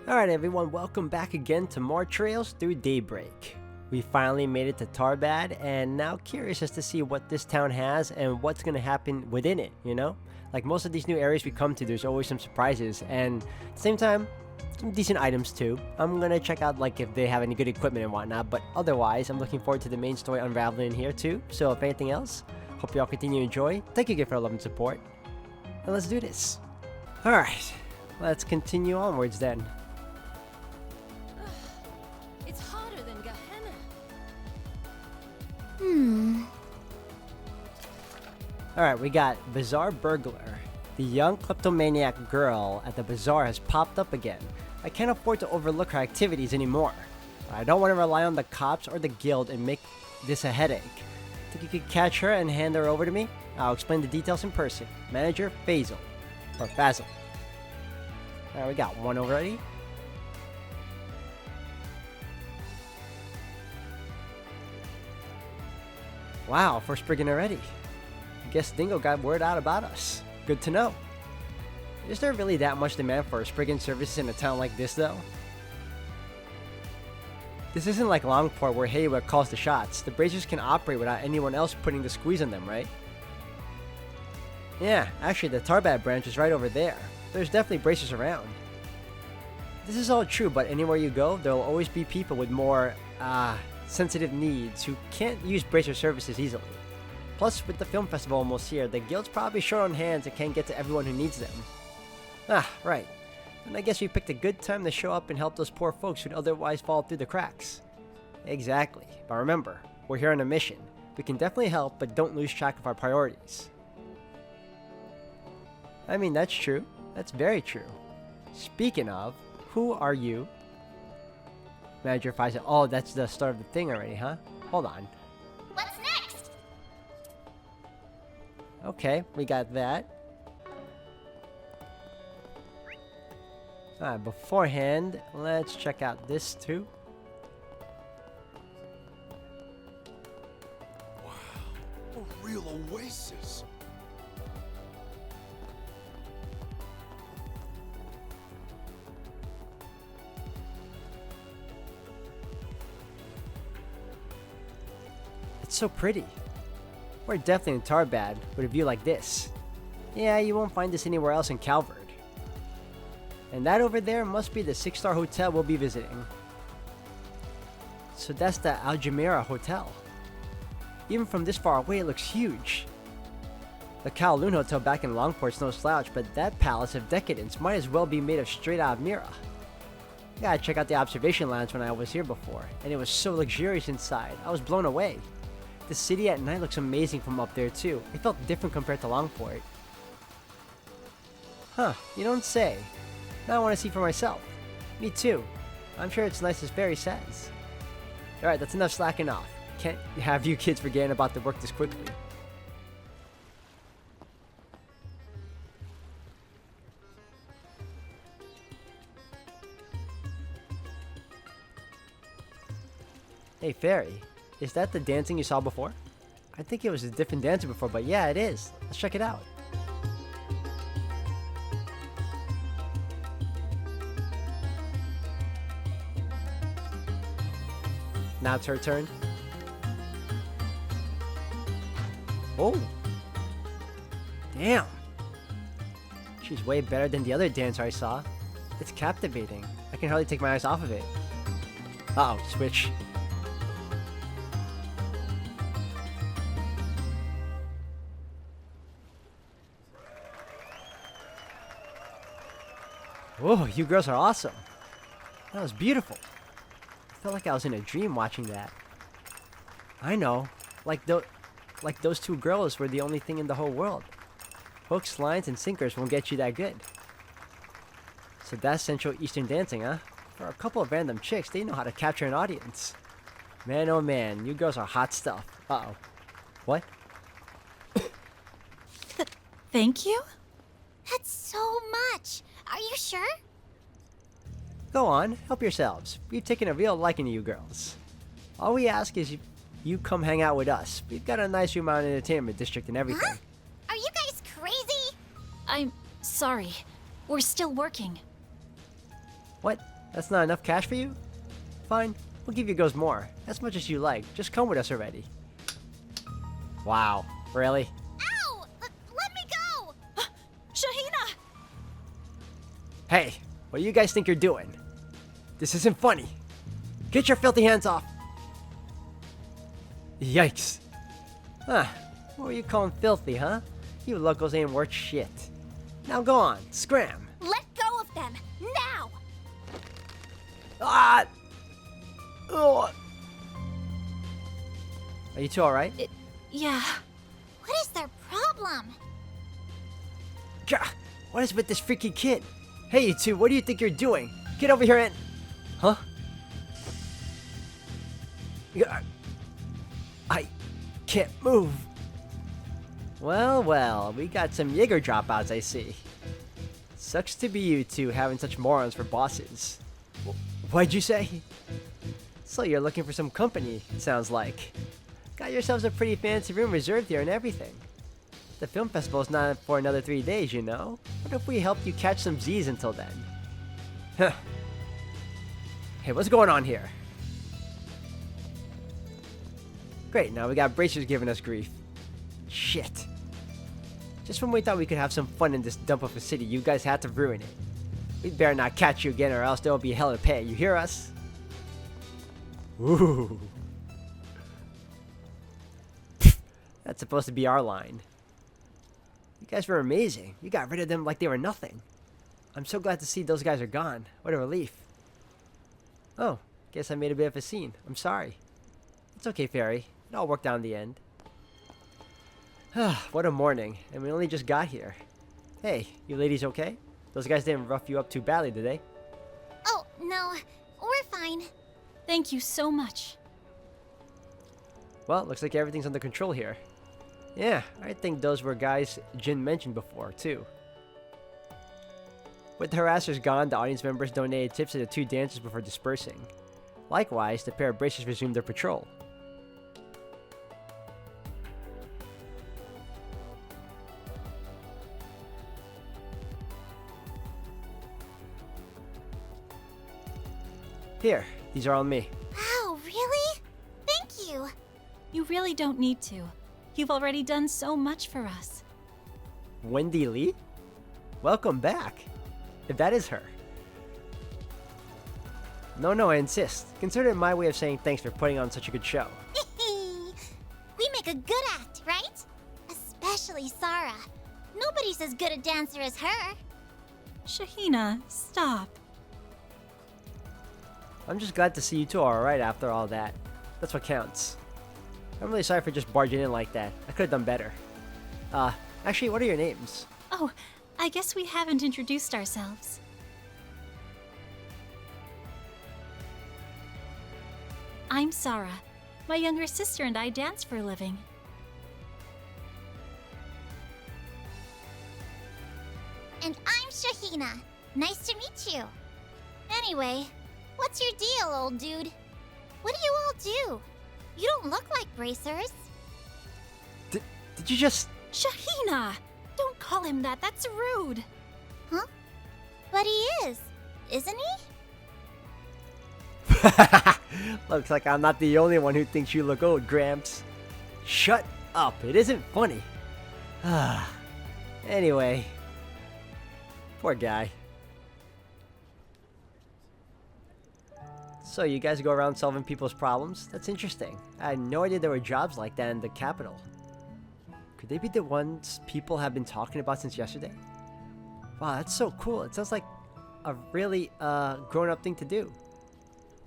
Alright everyone, welcome back again to more Trails Through Daybreak. We finally made it to Tharbad, and now curious as to see what this town has and what's going to happen within it, you know? Like most of these new areas we come to, there's always some surprises, and at the same time, some decent items too. I'm going to check out like if they have any good equipment and whatnot, but otherwise, I'm looking forward to the main story unraveling here too. So if anything else, hope y'all continue to enjoy. Thank you again for your love and support, and let's do this. Alright, let's continue onwards then. It's hotter than Gehenna. Alright, we got Bazaar Burglar. The young kleptomaniac girl at the bazaar has popped up again. I can't afford to overlook her activities anymore. I don't want to rely on the cops or the guild and make this a headache. Think you could catch her and hand her over to me? I'll explain the details in person. Manager Faisal. Or Faisal. Alright, we got one already. Wow, first brigand already. Guess Dingo got word out about us. Good to know. Is there really that much demand for brigand services in a town like this though? This isn't like Longport where Haywood calls the shots. The Bracers can operate without anyone else putting the squeeze on them, right? Yeah, actually the Tharbad branch is right over there. There's definitely Bracers around. This is all true, but anywhere you go, there will always be people with more, sensitive needs who can't use Bracer services easily. Plus, with the film festival almost here, the guild's probably short on hands and can't get to everyone who needs them. Ah, right. And I guess we picked a good time to show up and help those poor folks who'd otherwise fall through the cracks. Exactly. But remember, we're here on a mission. We can definitely help, but don't lose track of our priorities. I mean, that's true. That's very true. Speaking of, who are you? Manager Faisal. Oh, that's the start of the thing already, huh? Hold on. What's next? Okay, we got that. Alright, beforehand, let's check out this too. Wow, a real oasis. It's so pretty. We're definitely in Tharbad with a view like this. Yeah, you won't find this anywhere else in Calvard. And that over there must be the 6-star hotel we'll be visiting. So that's the Al Jumeirah Hotel. Even from this far away, it looks huge. The Kowloon Hotel back in Longport's no slouch, but that palace of decadence might as well be made of straight out of Mira. Gotta check out the observation lounge when I was here before, and it was so luxurious inside. I was blown away. The city at night looks amazing from up there too. It felt different compared to Longport. Huh, you don't say. Now I want to see for myself. Me too. I'm sure it's nice as Barry says. Alright, that's enough slacking off. Can't have you kids forgetting about the work this quickly. Hey Fairy, is that the dancing you saw before? I think it was a different dancer before, but yeah, it is. Let's check it out. Now it's her turn. Oh! Damn! She's way better than the other dancer I saw. It's captivating. I can hardly take my eyes off of it. Uh-oh, switch. Whoa, you girls are awesome. That was beautiful. I felt like I was in a dream watching that. I know. Like those two girls were the only thing in the whole world. Hooks, lines, and sinkers won't get you that good. So that's Central Eastern dancing, huh? For a couple of random chicks, they know how to capture an audience. Man, oh man, you girls are hot stuff. Uh-oh. What? Thank you? That's so much. Are you sure? Go on, help yourselves. We've taken a real liking to you girls. All we ask is you come hang out with us. We've got a nice room out in the entertainment district and everything. Huh? Are you guys crazy? I'm sorry. We're still working. What? That's not enough cash for you? Fine, we'll give you girls more. As much as you like. Just come with us already. Wow, really? Ow! Let me go! Shahina! Hey, what do you guys think you're doing? This isn't funny. Get your filthy hands off. Yikes. Huh, what were you calling filthy, huh? You locals ain't worth shit. Now go on, scram. Let go of them! Now! Ah! Oh. Are you two alright? Yeah. What is their problem? Gah, what is with this freaky kid? Hey, you two, what do you think you're doing? Get over here and... Huh? Yeah, I can't move. Well, well, we got some Jaeger dropouts, I see. Sucks to be you two having such morons for bosses. What'd you say? So you're looking for some company, it sounds like. Got yourselves a pretty fancy room reserved here and everything. The film festival's not for another 3 days, you know? What if we helped you catch some Z's until then? Huh. Hey, what's going on here? Great, now we got Bracers giving us grief. Shit. Just when we thought we could have some fun in this dump of a city, you guys had to ruin it. We'd better not catch you again or else there will be hell to pay, you hear us? Ooh. That's supposed to be our line. You guys were amazing. You got rid of them like they were nothing. I'm so glad to see those guys are gone. What a relief. Oh, guess I made a bit of a scene. I'm sorry. It's okay, Fairy. It all worked out in the end. What a morning, and we only just got here. Hey, you ladies okay? Those guys didn't rough you up too badly, did they? Oh, no. We're fine. Thank you so much. Well, looks like everything's under control here. Yeah, I think those were guys Jin mentioned before, too. With the harassers gone, the audience members donated tips to the two dancers before dispersing. Likewise, the pair of Bracers resumed their patrol. Here, these are all me. Wow, really? Thank you. You really don't need to. You've already done so much for us. Wendy Lee? Welcome back. If that is her. No, I insist. Consider it my way of saying thanks for putting on such a good show. We make a good act, right? Especially Sarah. Nobody's as good a dancer as her. Shahina, stop. I'm just glad to see you two are alright after all that. That's what counts. I'm really sorry for just barging in like that. I could have done better. Actually, what are your names? Oh, I guess we haven't introduced ourselves. I'm Sarah. My younger sister and I dance for a living. And I'm Shahina. Nice to meet you. Anyway, what's your deal, old dude? What do you all do? You don't look like bracers. Did you just... Shahina! Don't call him that, that's rude. Huh? But he is, isn't he? Looks like I'm not the only one who thinks you look old, Gramps. Shut up, it isn't funny. Anyway. Poor guy. So you guys go around solving people's problems? That's interesting. I had no idea there were jobs like that in the capital. Could they be the ones people have been talking about since yesterday? Wow, that's so cool. It sounds like a really grown-up thing to do.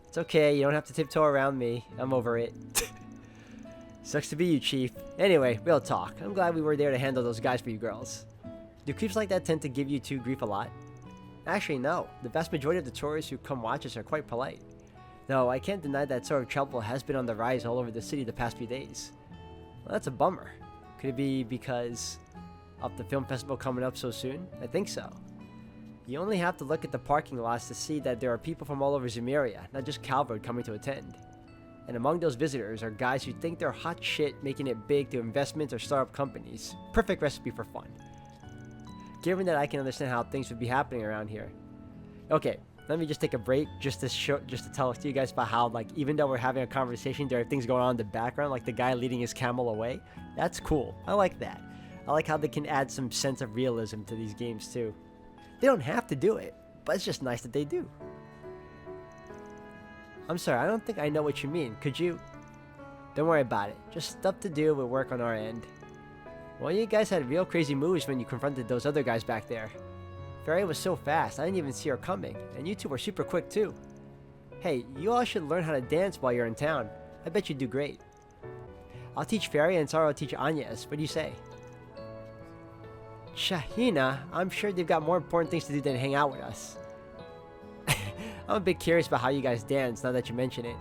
It's okay, you don't have to tiptoe around me. I'm over it. Sucks to be you, Chief. Anyway, real talk. I'm glad we were there to handle those guys for you girls. Do creeps like that tend to give you two grief a lot? Actually, no. The vast majority of the tourists who come watch us are quite polite. Though, I can't deny that sort of trouble has been on the rise all over the city the past few days. Well, that's a bummer. Could it be because of the film festival coming up so soon? I think so. You only have to look at the parking lots to see that there are people from all over Zemuria, not just Calvard, coming to attend. And among those visitors are guys who think they're hot shit making it big to investments or startup companies. Perfect recipe for fun. Given that I can understand how things would be happening around here. Okay, let me just take a break just to tell you guys about how, like, even though we're having a conversation, there are things going on in the background, like the guy leading his camel away. That's cool. I like that. I like how they can add some sense of realism to these games too. They don't have to do it, but it's just nice that they do. I'm sorry, I don't think I know what you mean. Could you? Don't worry about it. Just stuff to do with work on our end. Well, you guys had real crazy moves when you confronted those other guys back there. Fairy was so fast, I didn't even see her coming, and you two were super quick too. Hey, you all should learn how to dance while you're in town. I bet you'd do great. I'll teach Fairy and Sarah will teach Agnes. What do you say? Shahina, I'm sure they've got more important things to do than hang out with us. I'm a bit curious about how you guys dance now that you mention it.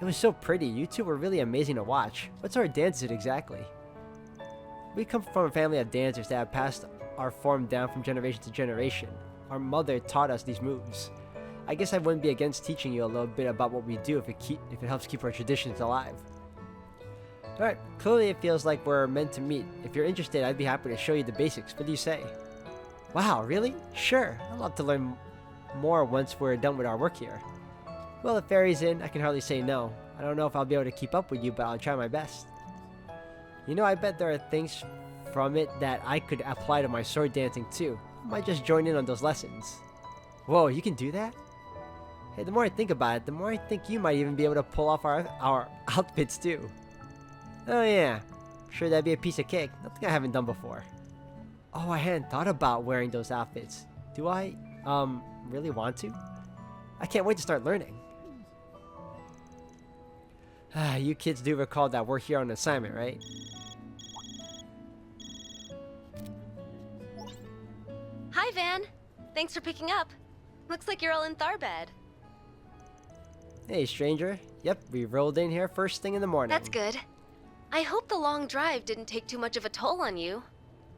It was so pretty. You two were really amazing to watch. What sort of dance is it exactly? We come from a family of dancers that have passed our form down from generation to generation. Our mother taught us these moves. I guess I wouldn't be against teaching you a little bit about what we do if it helps keep our traditions alive. Alright, clearly it feels like we're meant to meet. If you're interested, I'd be happy to show you the basics. What do you say? Wow, really? Sure, I'd love to learn more once we're done with our work here. Well, if Fairy's in, I can hardly say no. I don't know if I'll be able to keep up with you, but I'll try my best. You know, I bet there are things from it that I could apply to my sword dancing too. I might just join in on those lessons. Whoa, you can do that? Hey, the more I think about it, the more I think you might even be able to pull off our outfits too. Oh yeah, sure that'd be a piece of cake. Nothing I haven't done before. Oh, I hadn't thought about wearing those outfits. Do I, really want to? I can't wait to start learning. You kids do recall that we're here on assignment, right? Hi, Van. Thanks for picking up. Looks like you're all in Tharbad. Hey, stranger. Yep, we rolled in here first thing in the morning. That's good. I hope the long drive didn't take too much of a toll on you.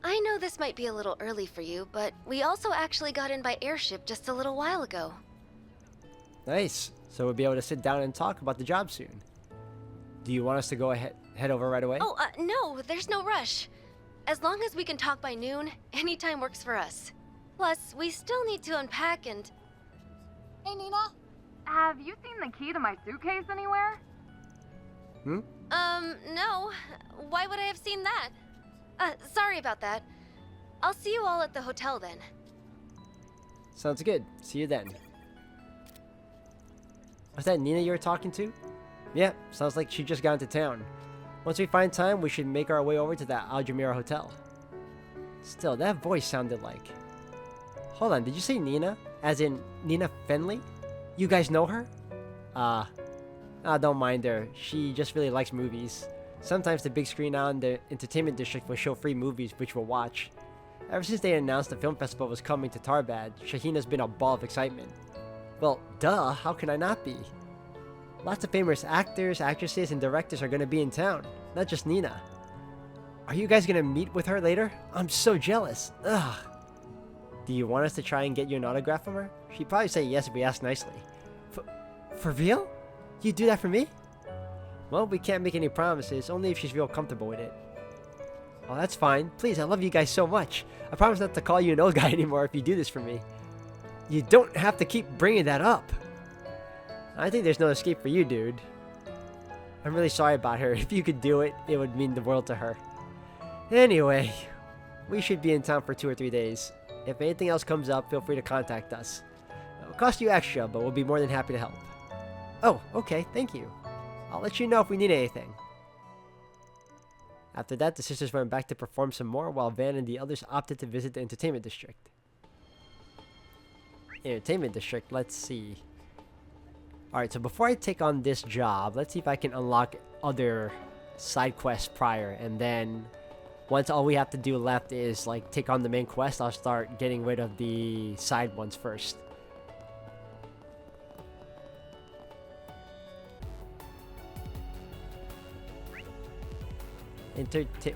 I know this might be a little early for you, but we also actually got in by airship just a little while ago. Nice. So we'll be able to sit down and talk about the job soon. Do you want us to go head over right away? Oh, no, there's no rush. As long as we can talk by noon, any time works for us. Plus, we still need to unpack and... Hey, Nina. Have you seen the key to my suitcase anywhere? No. Why would I have seen that? Sorry about that. I'll see you all at the hotel then. Sounds good. See you then. Was that Nina you were talking to? Yeah, sounds like she just got into town. Once we find time, we should make our way over to that Aljamira hotel. Still, that voice sounded like... Hold on, did you say Nina? As in Nina Fenley? You guys know her? Don't mind her. She just really likes movies. Sometimes the big screen out in the entertainment district will show free movies which we'll watch. Ever since they announced the film festival was coming to Tharbad, Shahina's been a ball of excitement. Well, duh, how can I not be? Lots of famous actors, actresses, and directors are gonna be in town, not just Nina. Are you guys gonna meet with her later? I'm so jealous. Ugh. Do you want us to try and get you an autograph from her? She'd probably say yes if we ask nicely. For real? You do that for me? Well, we can't make any promises, only if she's real comfortable with it. Oh, that's fine. Please, I love you guys so much. I promise not to call you an old guy anymore if you do this for me. You don't have to keep bringing that up. I think there's no escape for you, dude. I'm really sorry about her. If you could do it, it would mean the world to her. Anyway, we should be in town for 2 or 3 days. If anything else comes up, feel free to contact us. It'll cost you extra, but we'll be more than happy to help. Oh, okay, thank you. I'll let you know if we need anything. After that, the sisters went back to perform some more, while Van and the others opted to visit the entertainment district. Entertainment district, let's see. Alright, so before I take on this job, let's see if I can unlock other side quests prior, and then once all we have to do left is like take on the main quest, I'll start getting rid of the side ones first.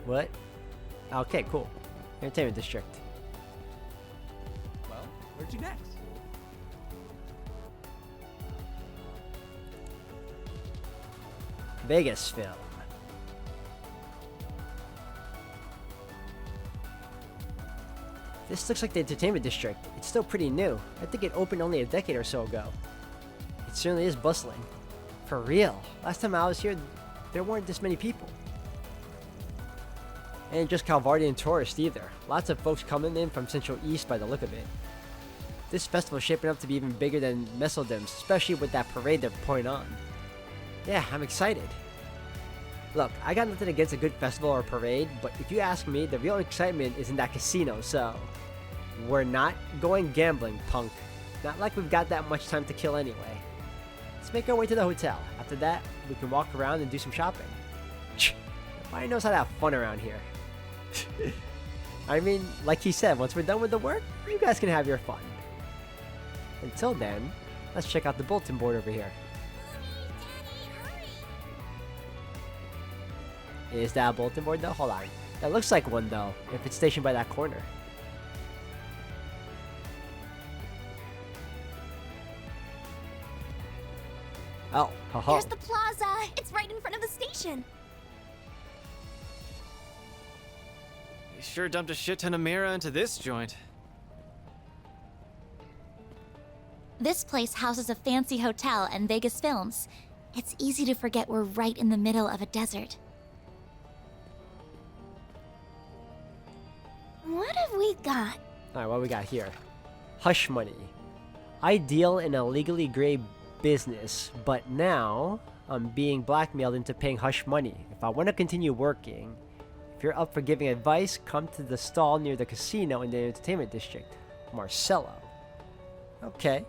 What? Okay, cool. Entertainment district. Well, where'd you next? Vegas film. This looks like the entertainment district. It's still pretty new. I think it opened only a decade or so ago. It certainly is bustling. For real. Last time I was here, there weren't this many people. And just Calvardian tourists either. Lots of folks coming in from Central East by the look of it. This festival is shaping up to be even bigger than Messeldum's, especially with that parade they're putting on. Yeah, I'm excited. Look, I got nothing against a good festival or parade, but if you ask me, the real excitement is in that casino, so... We're not going gambling, punk. Not like we've got that much time to kill anyway. Let's make our way to the hotel. After that, we can walk around and do some shopping. Nobody knows how to have fun around here. I mean, like he said, once we're done with the work, you guys can have your fun. Until then, let's check out the bulletin board over here. Is that a bulletin board though? Hold on. That looks like one though, if it's stationed by that corner. Oh, ho. There's the plaza. It's right in front of the station. You sure dumped a shit ton of Mira into this joint. This place houses a fancy hotel and Vegas Films. It's easy to forget we're right in the middle of a desert. What have we got? Alright, what we got here? Hush money. I deal in a legally gray business, but now I'm being blackmailed into paying hush money. If I want to continue working, if you're up for giving advice, come to the stall near the casino in the entertainment district. Marcello. Okay.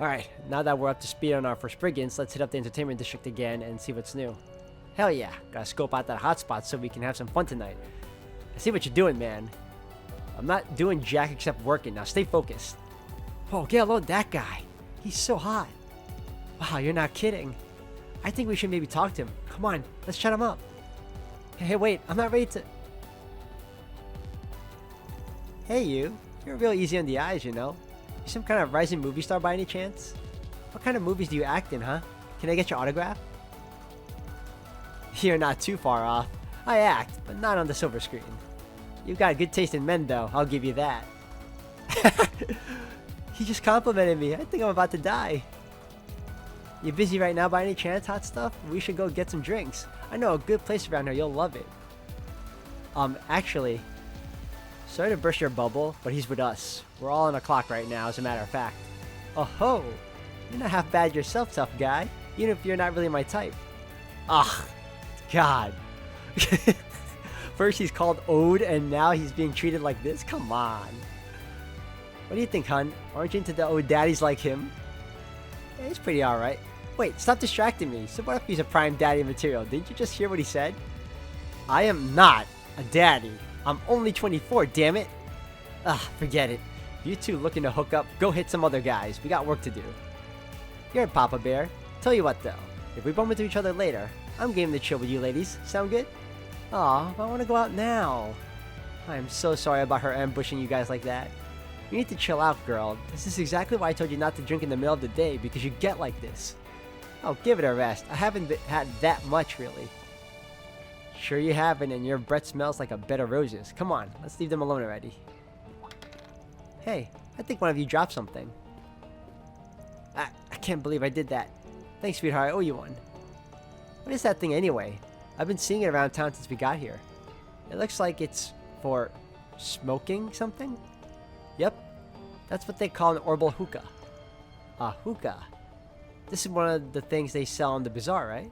Alright, now that we're up to speed on our first brigands, let's hit up the entertainment district again and see what's new. Hell yeah, gotta scope out that hotspot so we can have some fun tonight. I see what you're doing, man. I'm not doing jack except working, now stay focused. Oh, get a load of that guy. He's so hot. Wow, you're not kidding. I think we should maybe talk to him. Come on, let's chat him up. Hey, wait, I'm not ready to... Hey you, you're real easy on the eyes, you know. You some kind of rising movie star by any chance? What kind of movies do you act in, huh? Can I get your autograph? You're not too far off. I act, but not on the silver screen. You've got good taste in men, though, I'll give you that. He just complimented me. I think I'm about to die. You busy right now by any chance, hot stuff? We should go get some drinks. I know a good place around here, you'll love it. Actually, sorry to burst your bubble, but he's with us. We're all on a clock right now, as a matter of fact. Oh ho! You're not half bad yourself, tough guy. Even if you're not really my type. Ugh. God. First he's called Ode, and now he's being treated like this? Come on. What do you think, hun? Aren't you into the Ode daddies like him? Yeah, he's pretty alright. Wait, stop distracting me. So what if he's a prime daddy material? Didn't you just hear what he said? I am not a daddy. I'm only 24, damn it. Forget it. If you two looking to hook up, go hit some other guys. We got work to do. You're Papa Bear. Tell you what though, if we bump into each other later, I'm game to chill with you ladies. Sound good? Aw, I want to go out now. I'm so sorry about her ambushing you guys like that. You need to chill out, girl. This is exactly why I told you not to drink in the middle of the day, because you get like this. Oh, give it a rest. I haven't had that much, really. Sure you haven't, and your breath smells like a bed of roses. Come on, let's leave them alone already. Hey, I think one of you dropped something. I can't believe I did that. Thanks, sweetheart. I owe you one. What is that thing anyway? I've been seeing it around town since we got here. It looks like it's for smoking something? Yep. That's what they call an orbal hookah. A hookah. This is one of the things they sell on the bazaar, right?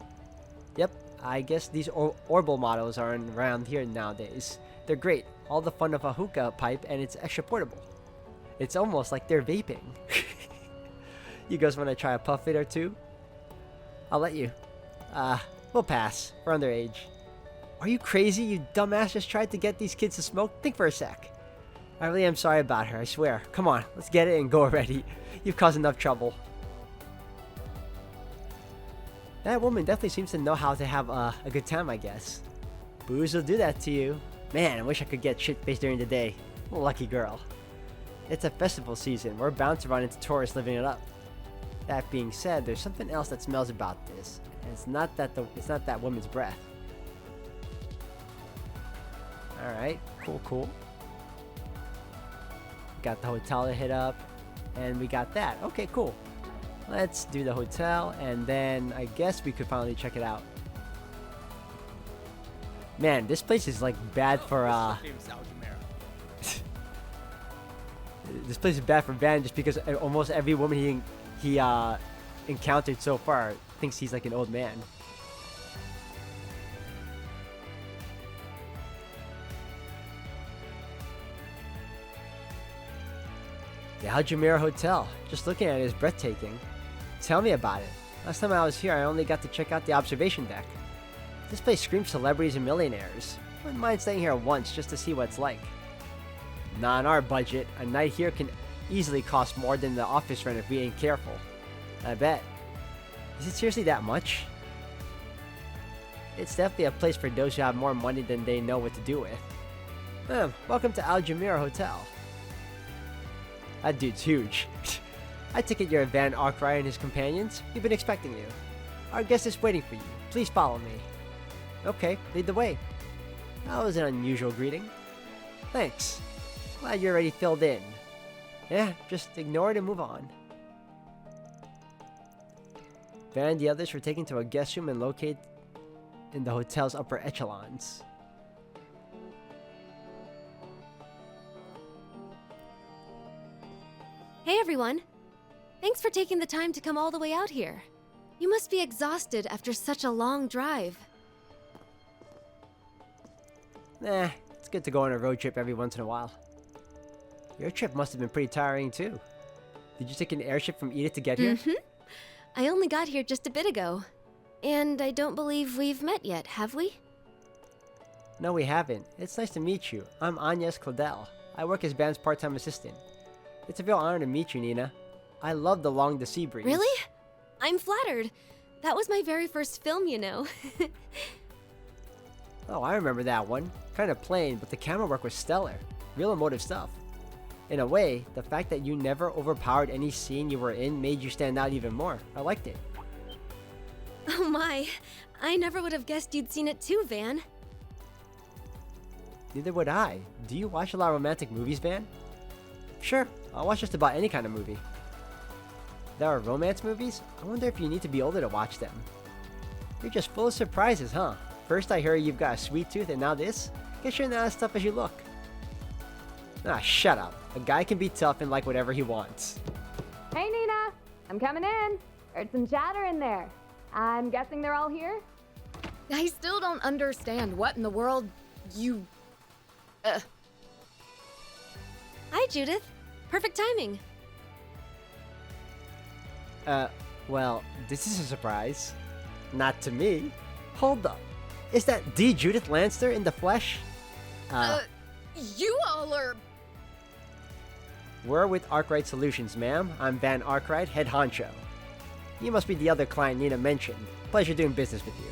Yep. I guess these orbal models aren't around here nowadays. They're great. All the fun of a hookah pipe, and it's extra portable. It's almost like they're vaping. You guys want to try a puff it or two? I'll let you. We'll pass. We're underage. Are you crazy? You dumbass just tried to get these kids to smoke? Think for a sec. I really am sorry about her, I swear. Come on, let's get it and go already. You've caused enough trouble. That woman definitely seems to know how to have a good time, I guess. Booze will do that to you. Man, I wish I could get shit-faced during the day. Lucky girl. It's a festival season. We're bound to run into tourists living it up. That being said, there's something else that smells about this. And it's not that woman's breath. Alright, cool. Got the hotel to hit up. And we got that. Okay, cool. Let's do the hotel, and then I guess we could finally check it out. Man, this place is like bad for this place is bad for Van just because almost every woman he encountered so far thinks he's like an old man. The Al Jumeirah Hotel. Just looking at it is breathtaking. Tell me about it. Last time I was here, I only got to check out the observation deck. This place screams celebrities and millionaires. Wouldn't mind staying here once just to see what it's like. Not on our budget. A night here can easily cost more than the office rent if we ain't careful. I bet. Is it seriously that much? It's definitely a place for those who have more money than they know what to do with. Welcome to Al Jumeirah Hotel. That dude's huge. I take it you're Van Arkwright and his companions. We've been expecting you. Our guest is waiting for you. Please follow me. Okay, lead the way. That was an unusual greeting. Thanks. Glad you're already filled in. Yeah, just ignore it and move on. Van and the others were taken to a guest room and located in the hotel's upper echelons. Hey everyone! Thanks for taking the time to come all the way out here. You must be exhausted after such a long drive. Nah, it's good to go on a road trip every once in a while. Your trip must have been pretty tiring too. Did you take an airship from Edith to get here? I only got here just a bit ago. And I don't believe we've met yet, have we? No, we haven't. It's nice to meet you. I'm Agnes Claudel. I work as Van's part-time assistant. It's a real honor to meet you, Nina. I love the Long the Sea Breeze. Really? I'm flattered. That was my very first film, you know. Oh, I remember that one. Kind of plain, but the camera work was stellar. Real emotive stuff. In a way, the fact that you never overpowered any scene you were in made you stand out even more. I liked it. Oh my, I never would have guessed you'd seen it too, Van. Neither would I. Do you watch a lot of romantic movies, Van? Sure, I'll watch just about any kind of movie. There are romance movies? I wonder if you need to be older to watch them. You're just full of surprises, huh? First I hear you've got a sweet tooth and now this? Guess you're not as tough as you look. Ah, shut up. A guy can be tough and like whatever he wants. Hey, Nina! I'm coming in. Heard some chatter in there. I'm guessing they're all here? I still don't understand what in the world you... Hi, Judith. Perfect timing. Well, this is a surprise. Not to me. Hold up. Is that D. Judith Lanster in the flesh? You all are... We're with Arkwright Solutions, ma'am. I'm Van Arkwright, head honcho. You must be the other client Nina mentioned. Pleasure doing business with you.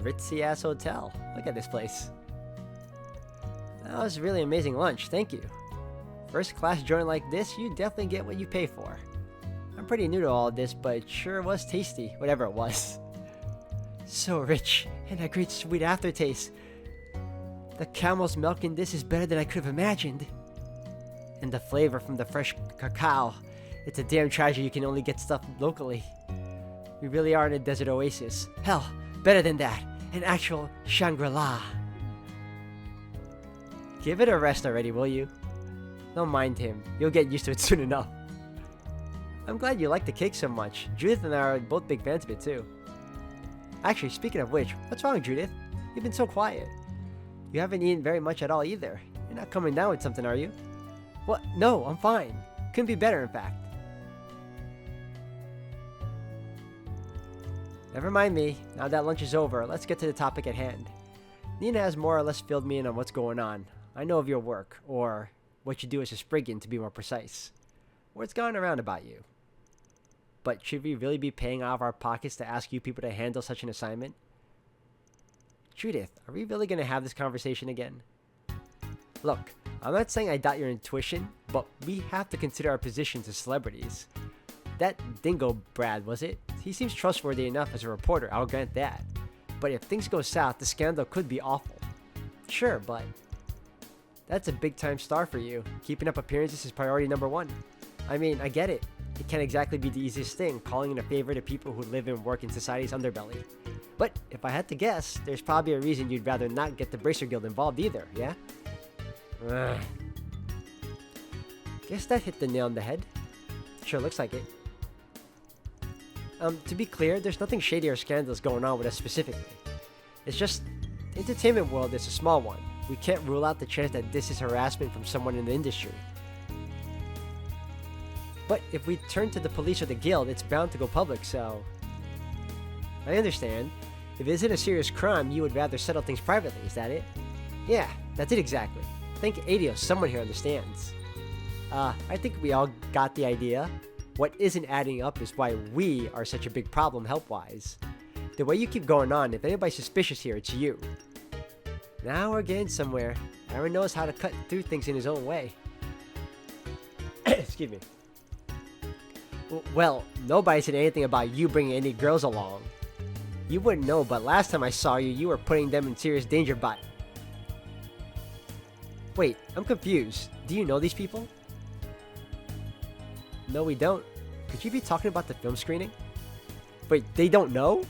Ritzy ass hotel. Look at this place. That was a really amazing lunch, thank you. First class joint like this, you definitely get what you pay for. I'm pretty new to all of this, but it sure was tasty, whatever it was. So rich, and a great sweet aftertaste. The camel's milk in this is better than I could have imagined. And the flavor from the fresh cacao. It's a damn tragedy you can only get stuff locally. We really are in a desert oasis. Hell, better than that. An actual Shangri-La. Give it a rest already, will you? Don't mind him. You'll get used to it soon enough. I'm glad you like the cake so much. Judith and I are both big fans of it too. Actually, speaking of which, what's wrong, Judith? You've been so quiet. You haven't eaten very much at all either. You're not coming down with something, are you? What? No, I'm fine. Couldn't be better, in fact. Never mind me. Now that lunch is over, let's get to the topic at hand. Nina has more or less filled me in on what's going on. I know of your work, or what you do as a Spriggan to be more precise. What's going around about you? but should we really be paying out of our pockets to ask you people to handle such an assignment? Judith, are we really going to have this conversation again? Look, I'm not saying I doubt your intuition, but we have to consider our positions as celebrities. That dingo Brad, was it? He seems trustworthy enough as a reporter, I'll grant that. But if things go south, the scandal could be awful. Sure, but that's a big-time star for you. Keeping up appearances is priority number one. I mean, I get it. It can't exactly be the easiest thing, calling in a favor to people who live and work in society's underbelly. But if I had to guess, there's probably a reason you'd rather not get the Bracer Guild involved either, yeah? Guess that hit the nail on the head. Sure looks like it. To be clear, there's nothing shady or scandalous going on with us specifically. It's just, the entertainment world is a small one. We can't rule out the chance that this is harassment from someone in the industry. But if we turn to the police or the guild, it's bound to go public, so... I understand. If it isn't a serious crime, you would rather settle things privately, is that it? Yeah, that's it exactly. Think Adios, someone here understands. I think we all got the idea. What isn't adding up is why we are such a big problem health-wise. The way you keep going on, if anybody's suspicious here, it's you. Now we're getting somewhere. Aaron knows how to cut through things in his own way. Excuse me. Well, nobody said anything about you bringing any girls along. You wouldn't know, but last time I saw you, you were putting them in serious danger by... Wait, I'm confused. Do you know these people? No, we don't. Could you be talking about the film screening? Wait, they don't know?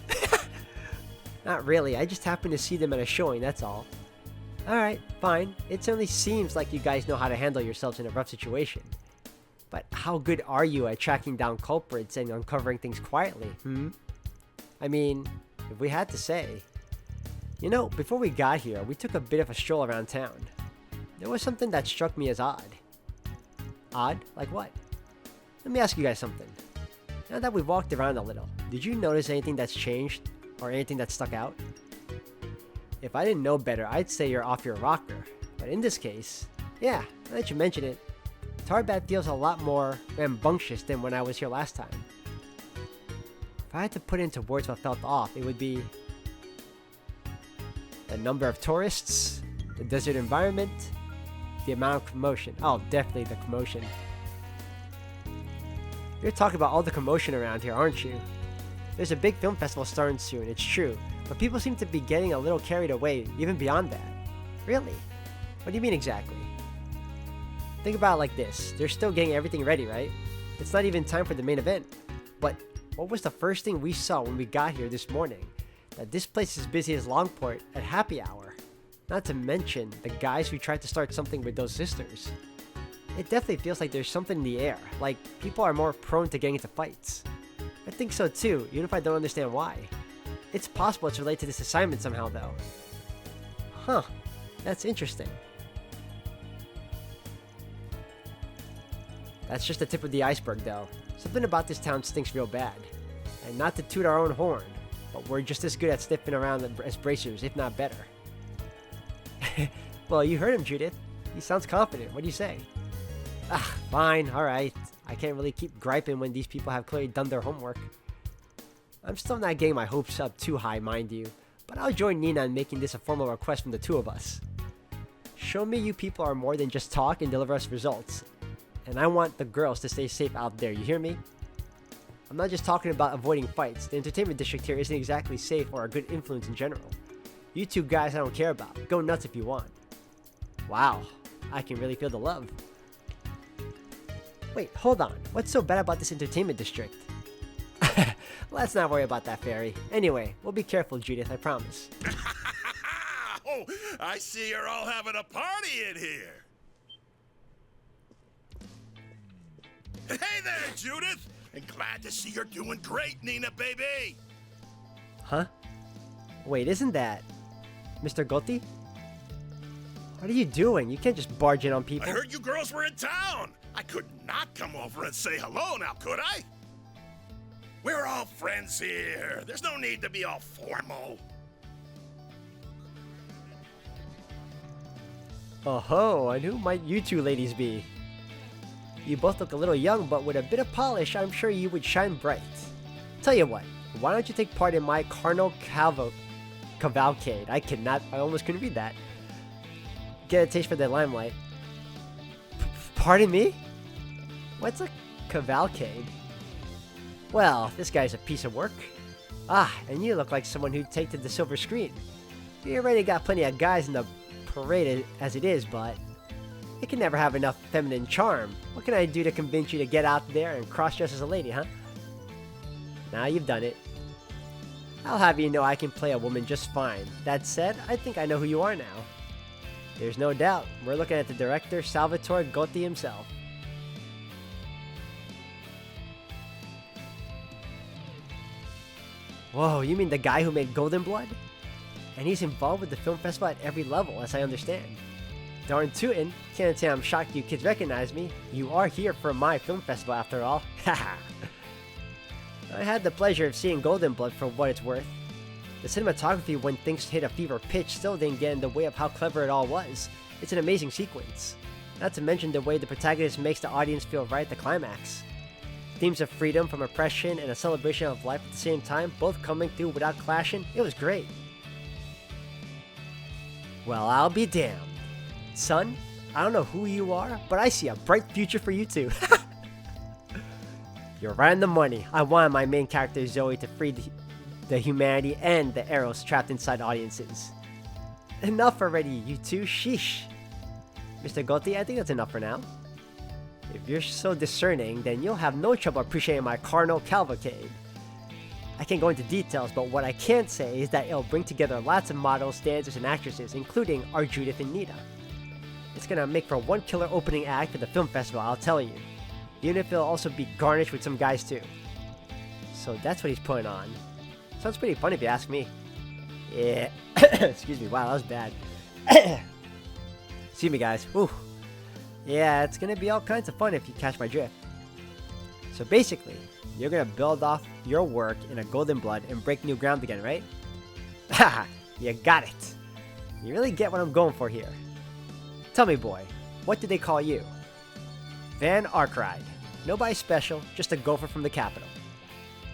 Not really, I just happened to see them at a showing, that's all. Alright, fine. It certainly seems like you guys know how to handle yourselves in a rough situation. But how good are you at tracking down culprits and uncovering things quietly, I mean, if we had to say... You know, before we got here, we took a bit of a stroll around town. There was something that struck me as odd. Odd? Like what? Let me ask you guys something. Now that we've walked around a little, did you notice anything that's changed? Or anything that stuck out? If I didn't know better, I'd say you're off your rocker. But in this case, yeah, now that you mention it, Tharbad feels a lot more rambunctious than when I was here last time. If I had to put into words what felt off, it would be... the number of tourists, the desert environment, the amount of commotion. Oh, definitely the commotion. You're talking about all the commotion around here, aren't you? There's a big film festival starting soon, it's true, but people seem to be getting a little carried away, even beyond that. Really? What do you mean exactly? Think about it like this, they're still getting everything ready, right? It's not even time for the main event. But what was the first thing we saw when we got here this morning? That this place is busy as Longport at happy hour. Not to mention the guys who tried to start something with those sisters. It definitely feels like there's something in the air, like people are more prone to getting into fights. I think so too, even if I don't understand why. It's possible it's related to this assignment somehow though. Huh, that's interesting. That's just the tip of the iceberg though. Something about this town stinks real bad. And not to toot our own horn, but we're just as good at sniffing around as bracers, if not better. Well, you heard him, Judith. He sounds confident. What do you say? Ah, fine, alright. I can't really keep griping when these people have clearly done their homework. I'm still not getting my hopes up too high, mind you, but I'll join Nina in making this a formal request from the two of us. Show me you people are more than just talk and deliver us results. And I want the girls to stay safe out there, you hear me? I'm not just talking about avoiding fights. The entertainment district here isn't exactly safe or a good influence in general. You two guys I don't care about. Go nuts if you want. Wow, I can really feel the love. Wait, hold on. What's so bad about this entertainment district? Let's not worry about that, Fairy. Anyway, we'll be careful, Judith, I promise. Oh, I see you're all having a party in here. Hey there, Judith. And glad to see you're doing great, Nina, baby. Huh? Wait, isn't that Mr. Gotti? What are you doing? You can't just barge in on people. I heard you girls were in town. I could not come over and say hello now, could I? We're all friends here. There's no need to be all formal. Oh-ho, and who might you two ladies be? You both look a little young, but with a bit of polish, I'm sure you would shine bright. Tell you what, why don't you take part in my carnal cavalcade? I almost couldn't read that. Get a taste for the limelight. Pardon me? What's a cavalcade? Well, this guy's a piece of work. Ah, and you look like someone who'd take to the silver screen. You already got plenty of guys in the parade as it is, but it can never have enough feminine charm. What can I do to convince you to get out there and cross-dress as a lady, huh? Now you've done it. I'll have you know I can play a woman just fine. That said, I think I know who you are now. There's no doubt. We're looking at the director, Salvatore Gotti himself. Whoa, you mean the guy who made Golden Blood? And he's involved with the film festival at every level, as I understand. Darn tootin', can't say I'm shocked you kids recognize me. You are here for my film festival after all. Haha. I had the pleasure of seeing Golden Blood for what it's worth. The cinematography when things hit a fever pitch still didn't get in the way of how clever it all was. It's an amazing sequence. Not to mention the way the protagonist makes the audience feel right at the climax. Themes of freedom from oppression and a celebration of life at the same time, both coming through without clashing, it was great. Well, I'll be damned. Son, I don't know who you are, but I see a bright future for you too. You're right on the money. I wanted my main character Zoe to free the humanity and the arrows trapped inside audiences. Enough already, you two. Sheesh. Mr. Gotti, I think that's enough for now. If you're so discerning, then you'll have no trouble appreciating my carnal cavalcade. I can't go into details, but what I can say is that it'll bring together lots of models, dancers, and actresses, including our Judith and Nita. It's gonna make for one killer opening act for the film festival, I'll tell you. Even if it'll also be garnished with some guys too. So that's what he's putting on. Sounds pretty fun if you ask me. Yeah. Excuse me, wow, that was bad. Excuse me, guys. Whew. Yeah, it's gonna be all kinds of fun if you catch my drift. So basically, you're gonna build off your work in a Golden Blood and break new ground again, right? Haha, you got it. You really get what I'm going for here. Tell me, boy, what do they call you? Van Arkride. Nobody special, just a gopher from the capital.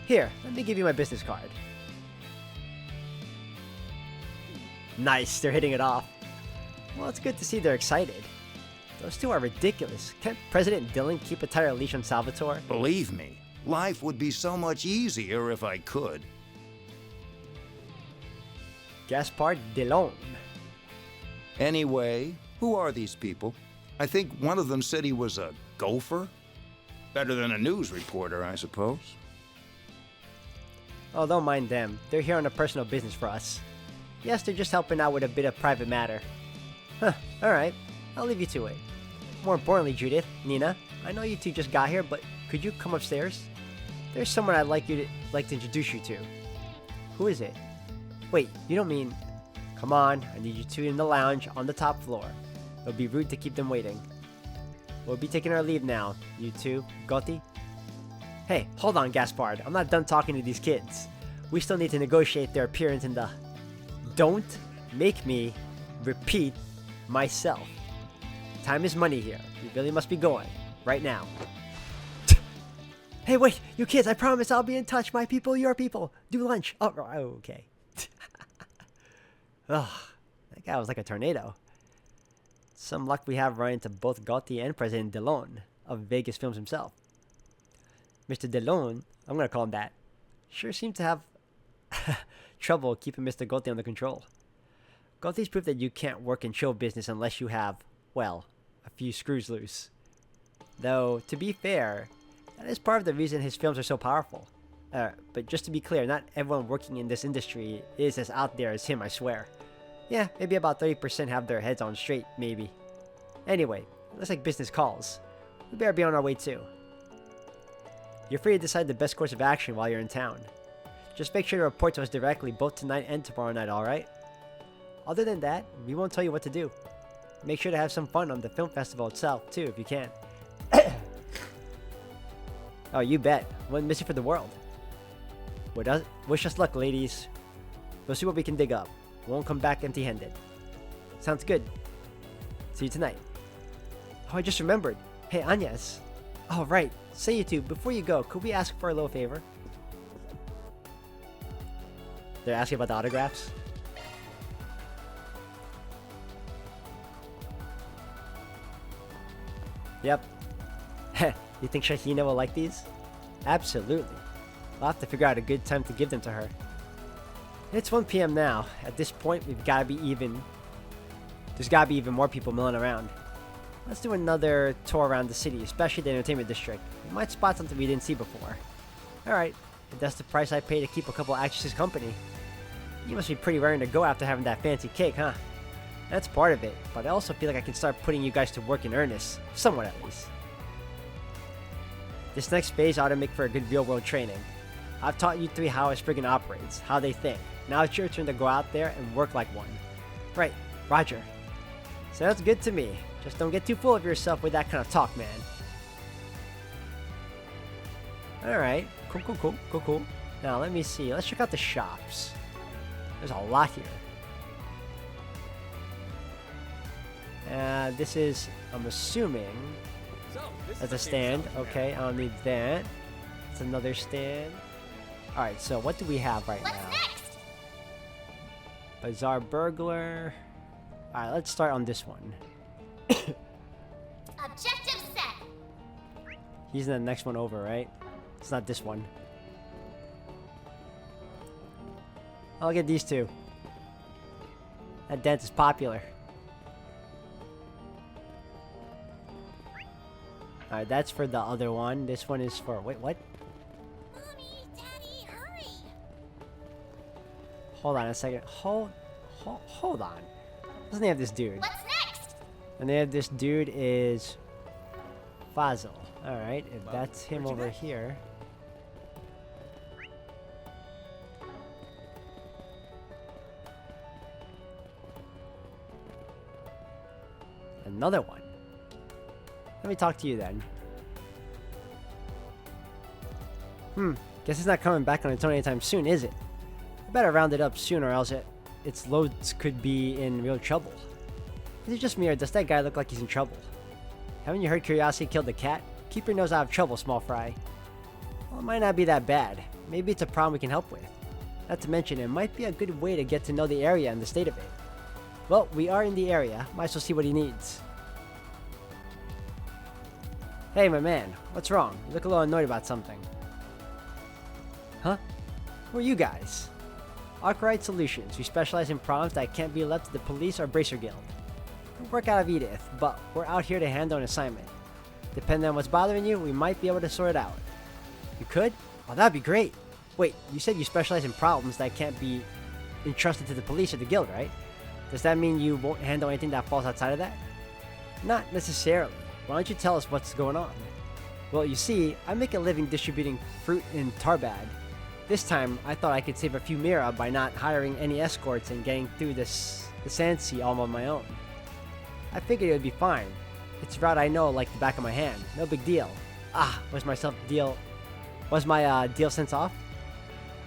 Here, let me give you my business card. Nice, they're hitting it off. Well, it's good to see they're excited. Those two are ridiculous. Can't President Dillon keep a tighter leash on Salvatore? Believe me, life would be so much easier if I could. Gaspard Dillon. Anyway, who are these people? I think one of them said he was a gopher? Better than a news reporter, I suppose. Oh, don't mind them. They're here on a personal business for us. Yes, they're just helping out with a bit of private matter. Huh, alright. I'll leave you to it. More importantly, Judith, Nina, I know you two just got here, but could you come upstairs? There's someone I'd like to introduce you to. Who is it? Wait, you don't mean... Come on, I need you two in the lounge on the top floor. It'll be rude to keep them waiting. We'll be taking our leave now, you two. Gotti? Hey, hold on, Gaspard. I'm not done talking to these kids. We still need to negotiate their appearance in the... Don't make me repeat myself. Time is money here. We really must be going. Right now. Hey, wait! You kids, I promise I'll be in touch. My people, your people. Do lunch. Oh, okay. Ugh, that guy was like a tornado. Some luck we have running into both Gotti and President Dillon of Vegas Films himself. Mr. Dillon, I'm gonna call him that, sure seemed to have trouble keeping Mr. Gotti under control. Gotti's proof that you can't work in show business unless you have, well, a few screws loose. Though, to be fair, that is part of the reason his films are so powerful. But just to be clear, not everyone working in this industry is as out there as him, I swear. Yeah, maybe about 30% have their heads on straight, maybe. Anyway, looks like business calls. We better be on our way too. You're free to decide the best course of action while you're in town. Just make sure to report to us directly both tonight and tomorrow night, alright? Other than that, we won't tell you what to do. Make sure to have some fun on the film festival itself too, if you can. Oh, you bet. Wouldn't miss it for the world. Wish us luck, ladies. We'll see what we can dig up. We won't come back empty-handed. Sounds good. See you tonight. Oh, I just remembered. Hey, Agnes. Oh, right. Say you two, before you go, could we ask for a little favor? They're asking about the autographs? Yep. You think Shahina will like these? Absolutely. We'll have to figure out a good time to give them to her. It's 1 p.m. now. At this point, we've got to be even. There's got to be even more people milling around. Let's do another tour around the city, especially the entertainment district. We might spot something we didn't see before. Alright, if that's the price I pay to keep a couple actresses company. You must be pretty raring to go after having that fancy cake, huh? That's part of it, but I also feel like I can start putting you guys to work in earnest. Somewhat at least. This next phase ought to make for a good real-world training. I've taught you three how a Spriggan operates, how they think. Now it's your turn to go out there and work like one. Right, Roger. Sounds good to me. Just don't get too full of yourself with that kind of talk, man. Alright, cool. Now let me see, let's check out the shops. There's a lot here. This is, I'm assuming, that's a stand. Okay, I don't need that. It's another stand. Alright, so what do we have right now? What's next? Bazaar Burglar. Alright, let's start on this one. Objective set. He's in the next one over, right? It's not this one. I'll get these two. That dance is popular. Alright, that's for the other one. This one is for... Wait, what? Mommy, Daddy, hurry. Hold on a second. Hold on. Doesn't he have this dude? What's next? And they have this dude is... Fazel. Alright, if that's him over here... Another one. Let me talk to you then. Guess it's not coming back on its own anytime soon, is it? I better round it up soon or else its loads could be in real trouble. Is it just me or does that guy look like he's in trouble? Haven't you heard curiosity killed the cat? Keep your nose out of trouble, small fry. Well, it might not be that bad. Maybe it's a problem we can help with. Not to mention, it might be a good way to get to know the area and the state of it. Well, we are in the area. Might as well see what he needs. Hey, my man. What's wrong? You look a little annoyed about something. Huh? Who are you guys? Arkwright Solutions. We specialize in problems that can't be left to the police or Bracer Guild. We work out of Edith, but we're out here to handle an assignment. Depending on what's bothering you, we might be able to sort it out. You could? Oh, that'd be great. Wait, you said you specialize in problems that can't be entrusted to the police or the guild, right? Does that mean you won't handle anything that falls outside of that? Not necessarily. Why don't you tell us what's going on? Well, you see, I make a living distributing fruit in Tharbad. This time, I thought I could save a few Mira by not hiring any escorts and getting through the Sand Sea all on my own. I figured it would be fine. It's a route I know like the back of my hand. No big deal. Was my deal sense off?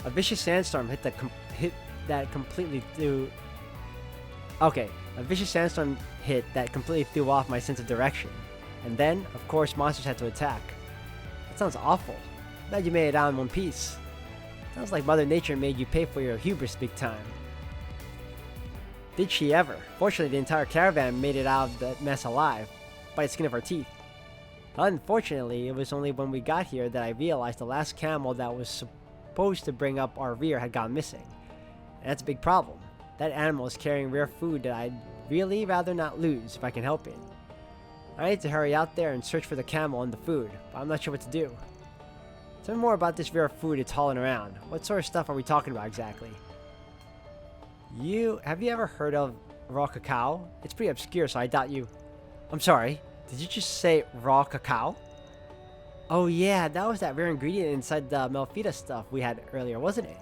A vicious sandstorm hit that completely threw off my sense of direction. And then, of course, monsters had to attack. That sounds awful. Glad you made it out in one piece. Sounds like Mother Nature made you pay for your hubris big time. Did she ever? Fortunately, the entire caravan made it out of the mess alive, by the skin of our teeth. Unfortunately, it was only when we got here that I realized the last camel that was supposed to bring up our rear had gone missing. And that's a big problem. That animal is carrying rare food that I'd really rather not lose if I can help it. I need to hurry out there and search for the camel and the food, but I'm not sure what to do. Tell me more about this rare food it's hauling around. What sort of stuff are we talking about exactly? Have you ever heard of raw cacao? It's pretty obscure, so I doubt you... I'm sorry, did you just say raw cacao? Oh yeah, that was that rare ingredient inside the Melfita stuff we had earlier, wasn't it?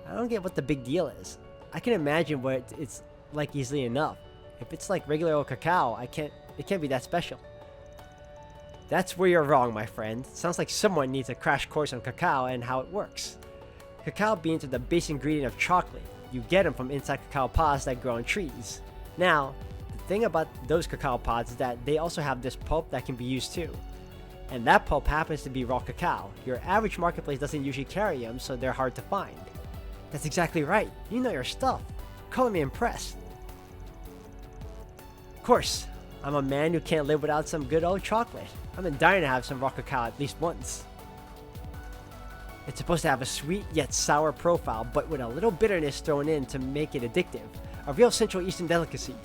I don't get what the big deal is. I can imagine what it's like easily enough. If it's like regular old cacao, it can't be that special. That's where you're wrong, my friend. Sounds like someone needs a crash course on cacao and how it works. Cacao beans are the base ingredient of chocolate. You get them from inside cacao pods that grow on trees. Now, the thing about those cacao pods is that they also have this pulp that can be used too. And that pulp happens to be raw cacao. Your average marketplace doesn't usually carry them, so they're hard to find. That's exactly right. You know your stuff. Color me impressed. Of course, I'm a man who can't live without some good old chocolate. I've been dying to have some raw cacao at least once. It's supposed to have a sweet yet sour profile, but with a little bitterness thrown in to make it addictive. A real Central Eastern delicacy.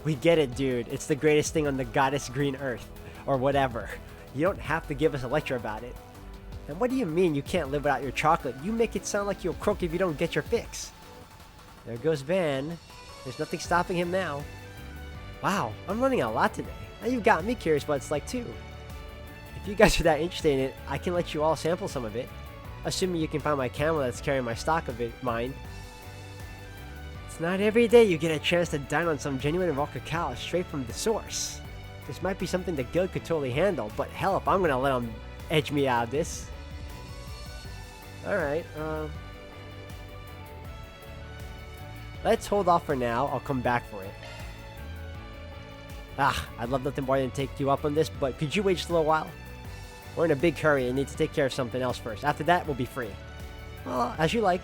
We get it, dude. It's the greatest thing on the goddess green earth. Or whatever. You don't have to give us a lecture about it. And what do you mean you can't live without your chocolate? You make it sound like you'll croak if you don't get your fix. There goes Van. There's nothing stopping him now. Wow, I'm running a lot today. Now you've got me curious what it's like too. If you guys are that interested in it, I can let you all sample some of it. Assuming you can find my camera that's carrying my stock of it, mine. It's not every day you get a chance to dine on some genuine raw cacao straight from the source. This might be something the guild could totally handle, but hell if I'm gonna let them edge me out of this. Alright, let's hold off for now. I'll come back for it. I'd love nothing more than to take you up on this, but could you wait just a little while? We're in a big hurry and need to take care of something else first. After that, we'll be free. Well, as you like.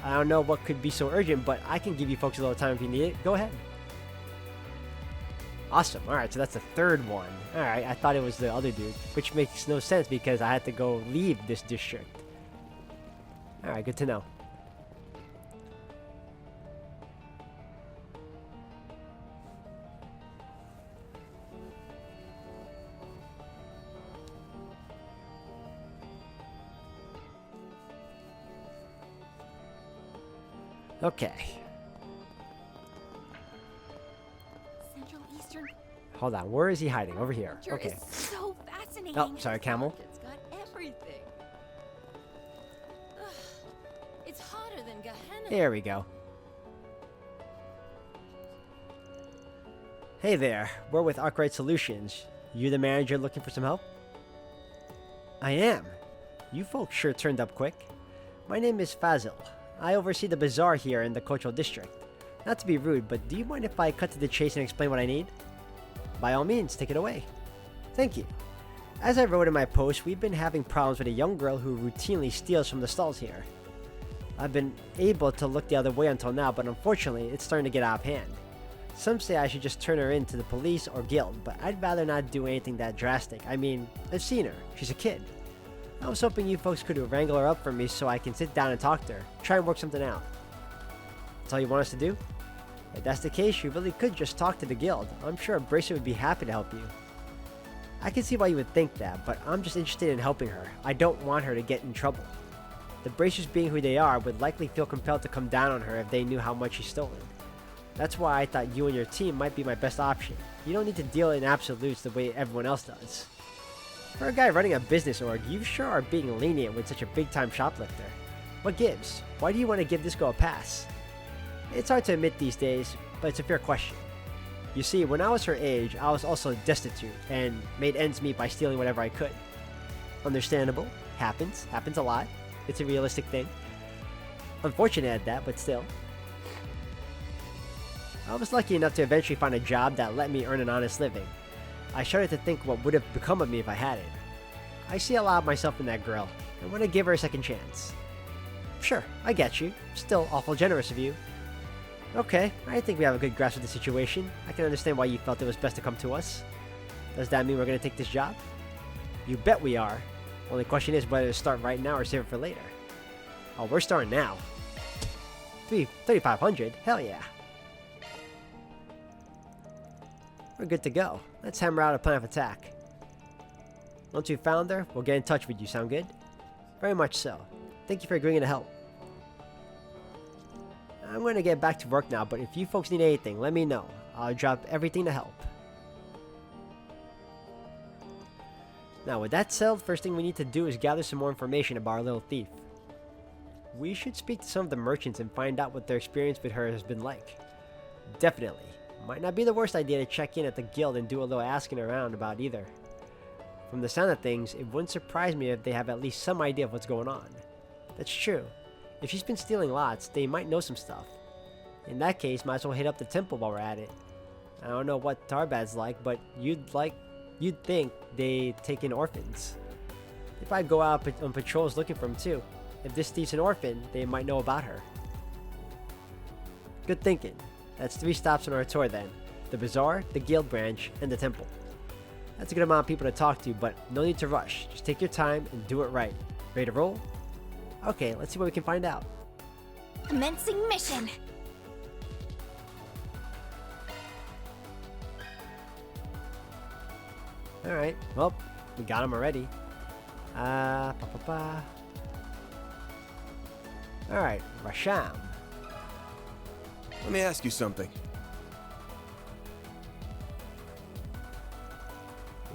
I don't know what could be so urgent, but I can give you folks a little time if you need it. Go ahead. Awesome. Alright, so that's the third one. Alright, I thought it was the other dude, which makes no sense because I had to go leave this district. Alright, good to know. Okay. Central Eastern Hold on. Where is he hiding? Over here. culture Okay. is so fascinating. Oh, sorry, camel. It's got everything. Ugh, it's hotter than Gehenna. There we go. Hey there. We're with Arkwright Solutions. You the manager looking for some help? I am. You folks sure turned up quick. My name is Fazil. I oversee the bazaar here in the cultural district. Not to be rude, but do you mind if I cut to the chase and explain what I need? By all means, take it away. Thank you. As I wrote in my post, we've been having problems with a young girl who routinely steals from the stalls here. I've been able to look the other way until now, but unfortunately, it's starting to get out of hand. Some say I should just turn her in to the police or guild, but I'd rather not do anything that drastic. I mean, I've seen her. She's a kid. I was hoping you folks could wrangle her up for me so I can sit down and talk to her. Try and work something out. That's all you want us to do? If that's the case, you really could just talk to the guild. I'm sure Bracer would be happy to help you. I can see why you would think that, but I'm just interested in helping her. I don't want her to get in trouble. The Bracers, being who they are, would likely feel compelled to come down on her if they knew how much she's stolen. That's why I thought you and your team might be my best option. You don't need to deal in absolutes the way everyone else does. For a guy running a business org, you sure are being lenient with such a big-time shoplifter. What gives? Why do you want to give this girl a pass? It's hard to admit these days, but it's a fair question. You see, when I was her age, I was also destitute, and made ends meet by stealing whatever I could. Understandable. Happens a lot. It's a realistic thing. Unfortunate at that, but still. I was lucky enough to eventually find a job that let me earn an honest living. I shudder to think what would have become of me if I had it. I see a lot of myself in that girl. I want to give her a second chance. Sure, I get you. Still awful generous of you. Okay, I think we have a good grasp of the situation. I can understand why you felt it was best to come to us. Does that mean we're going to take this job? You bet we are. Only question is whether to start right now or save it for later. Oh, we're starting now. 3,500? Hell yeah. We're good to go. Let's hammer out a plan of attack. Once we've found her, we'll get in touch with you. Sound good? Very much so. Thank you for agreeing to help. I'm going to get back to work now, but if you folks need anything, let me know. I'll drop everything to help. Now, with that said, first thing we need to do is gather some more information about our little thief. We should speak to some of the merchants and find out what their experience with her has been like. Definitely. Might not be the worst idea to check in at the guild and do a little asking around about either. From the sound of things, it wouldn't surprise me if they have at least some idea of what's going on. That's true. If she's been stealing lots, they might know some stuff. In that case, might as well hit up the temple while we're at it. I don't know what Tharbad's like, but you'd think they take in orphans. They probably go out on patrols looking for them too. If this thief's an orphan, they might know about her. Good thinking. That's 3 stops on our tour then. The bazaar, the guild branch, and the temple. That's a good amount of people to talk to, but no need to rush. Just take your time and do it right. Ready to roll? Okay, let's see what we can find out. Commencing mission. Alright, well, we got him already. Alright, Rasham. Let me ask you something.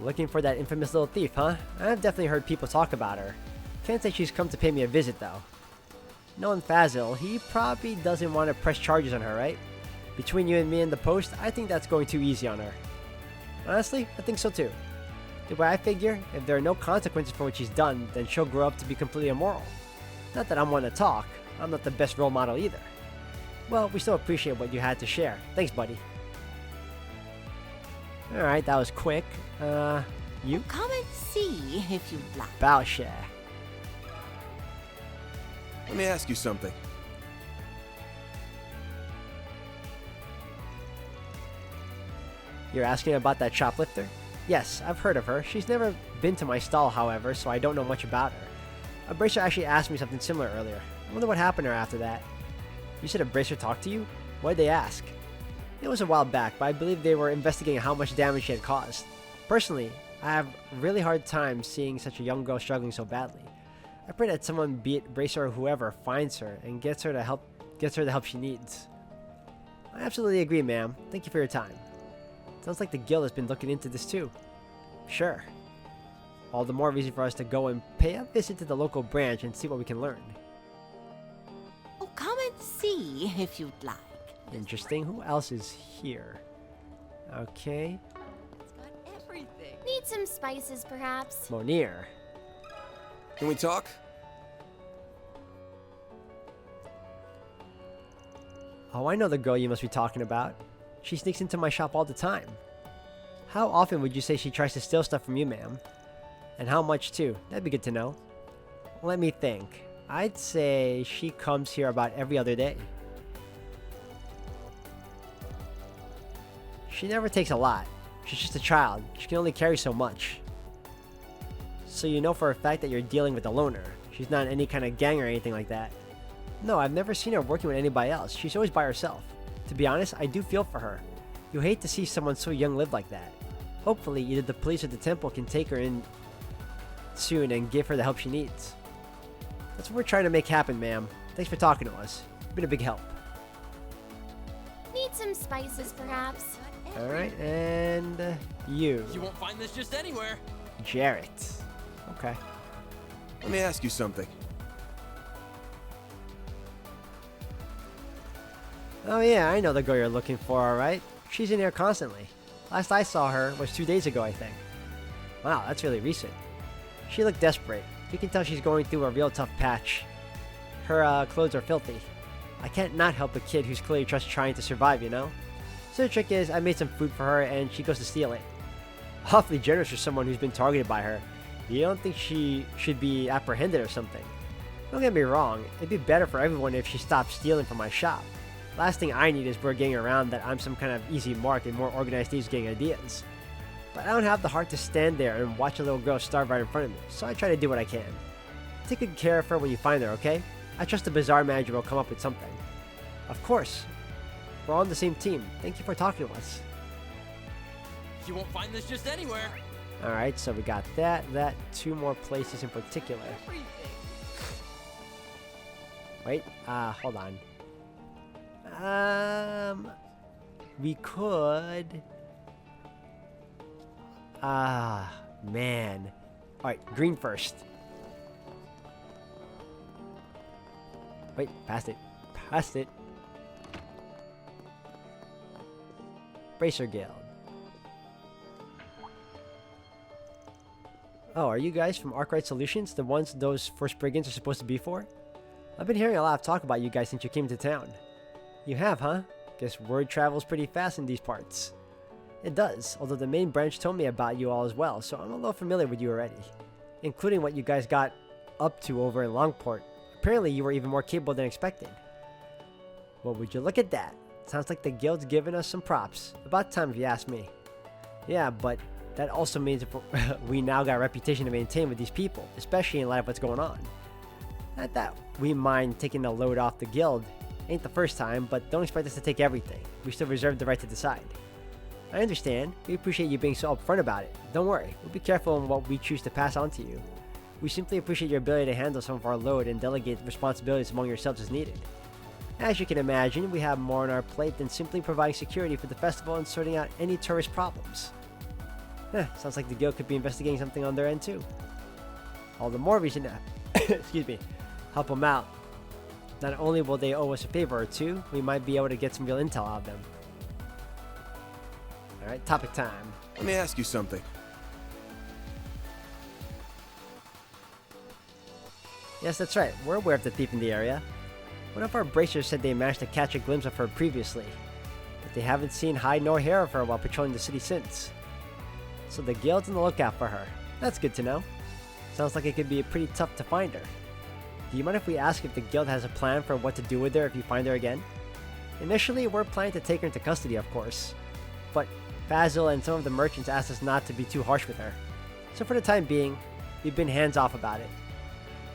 Looking for that infamous little thief, huh? I've definitely heard people talk about her. Can't say she's come to pay me a visit, though. Knowing Fazil, he probably doesn't want to press charges on her, right? Between you and me and the post, I think that's going too easy on her. Honestly, I think so too. The way I figure, if there are no consequences for what she's done, then she'll grow up to be completely immoral. Not that I'm one to talk, I'm not the best role model either. Well, we still appreciate what you had to share. Thanks, buddy. Alright, that was quick. You? Come and see if you'd like. Baoshare. Let me ask you something. You're asking about that shoplifter? Yes, I've heard of her. She's never been to my stall, however, so I don't know much about her. A bracer actually asked me something similar earlier. I wonder what happened to her after that. You said a bracer talked to you? What did they ask? It was a while back, but I believe they were investigating how much damage she had caused. Personally, I have a really hard time seeing such a young girl struggling so badly. I pray that someone, be it bracer or whoever, finds her and gets her the help she needs. I absolutely agree, ma'am. Thank you for your time. Sounds like the guild has been looking into this too. Sure. All the more reason for us to go and pay a visit to the local branch and see what we can learn. Oh, come and see if you'd like. Interesting. Who else is here? Okay. It's got everything. Need some spices, perhaps? Monir. Can we talk? Oh, I know the girl you must be talking about. She sneaks into my shop all the time. How often would you say she tries to steal stuff from you, ma'am? And how much too? That'd be good to know. Let me think. I'd say she comes here about every other day. She never takes a lot. She's just a child. She can only carry so much. So you know for a fact that you're dealing with a loner. She's not in any kind of gang or anything like that. No, I've never seen her working with anybody else. She's always by herself. To be honest, I do feel for her. You hate to see someone so young live like that. Hopefully, either the police or the temple can take her in soon and give her the help she needs. That's what we're trying to make happen, ma'am. Thanks for talking to us. You've been a big help. Need some spices, perhaps? Alright, and you. You won't find this just anywhere. Jarrett. Okay. Let me ask you something. Oh yeah, I know the girl you're looking for, alright. She's in here constantly. Last I saw her was 2 days ago, I think. Wow, that's really recent. She looked desperate. You can tell she's going through a real tough patch. Her clothes are filthy. I can't not help a kid who's clearly just trying to survive, you know? So the trick is, I made some food for her and she goes to steal it. Awfully generous for someone who's been targeted by her. You don't think she should be apprehended or something? Don't get me wrong, it'd be better for everyone if she stopped stealing from my shop. Last thing I need is word getting around that I'm some kind of easy mark and more organized thieves getting ideas. But I don't have the heart to stand there and watch a little girl starve right in front of me, so I try to do what I can. Take good care of her when you find her, okay? I trust the bazaar manager will come up with something. Of course. We're on the same team. Thank you for talking to us. You won't find this just anywhere. Alright, so we got that, 2 more places in particular. Wait, hold on. We could... man. Alright, green first. Wait, past it. Bracer Guild. Oh, are you guys from Arkwright Solutions? The ones those first brigands are supposed to be for? I've been hearing a lot of talk about you guys since you came to town. You have, huh? Guess word travels pretty fast in these parts. It does, although the main branch told me about you all as well, so I'm a little familiar with you already. Including what you guys got up to over in Longport. Apparently you were even more capable than expected. Well, would you look at that? Sounds like the guild's giving us some props. About time if you ask me. Yeah, but that also means we now got a reputation to maintain with these people, especially in light of what's going on. Not that we mind taking a load off the guild. Ain't the first time, but don't expect us to take everything. We still reserve the right to decide. I understand. We appreciate you being so upfront about it. Don't worry, we'll be careful in what we choose to pass on to you. We simply appreciate your ability to handle some of our load and delegate responsibilities among yourselves as needed. As you can imagine, we have more on our plate than simply providing security for the festival and sorting out any tourist problems. Sounds like the guild could be investigating something on their end too. All the more reason to, excuse me, help them out. Not only will they owe us a favor or two, we might be able to get some real intel out of them. Alright, topic time. Let me ask you something. Yes, that's right. We're aware of the thief in the area. One of our bracers said they managed to catch a glimpse of her previously, but they haven't seen hide nor hair of her while patrolling the city since. So the guild's on the lookout for her. That's good to know. Sounds like it could be pretty tough to find her. Do you mind if we ask if the guild has a plan for what to do with her if you find her again? Initially, we're planning to take her into custody, of course. But Basil and some of the merchants asked us not to be too harsh with her. So for the time being, we've been hands-off about it.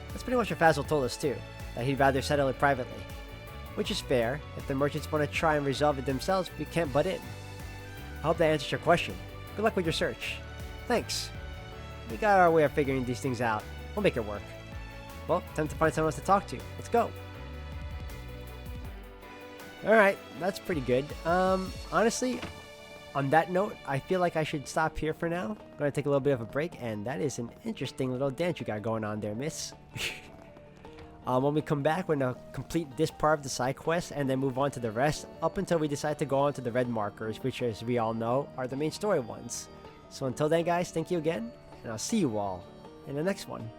That's pretty much what Basil told us too, that he'd rather settle it privately. Which is fair. If the merchants want to try and resolve it themselves, we can't butt in. I hope that answers your question. Good luck with your search. Thanks. We got our way of figuring these things out. We'll make it work. Well, time to find someone else to talk to. Let's go. Alright, that's pretty good. Honestly, on that note, I feel like I should stop here for now. I'm going to take a little bit of a break, and that is an interesting little dance you got going on there, miss. When we come back, we're going to complete this part of the side quest and then move on to the rest up until we decide to go on to the red markers, which, as we all know, are the main story ones. So until then, guys, thank you again, and I'll see you all in the next one.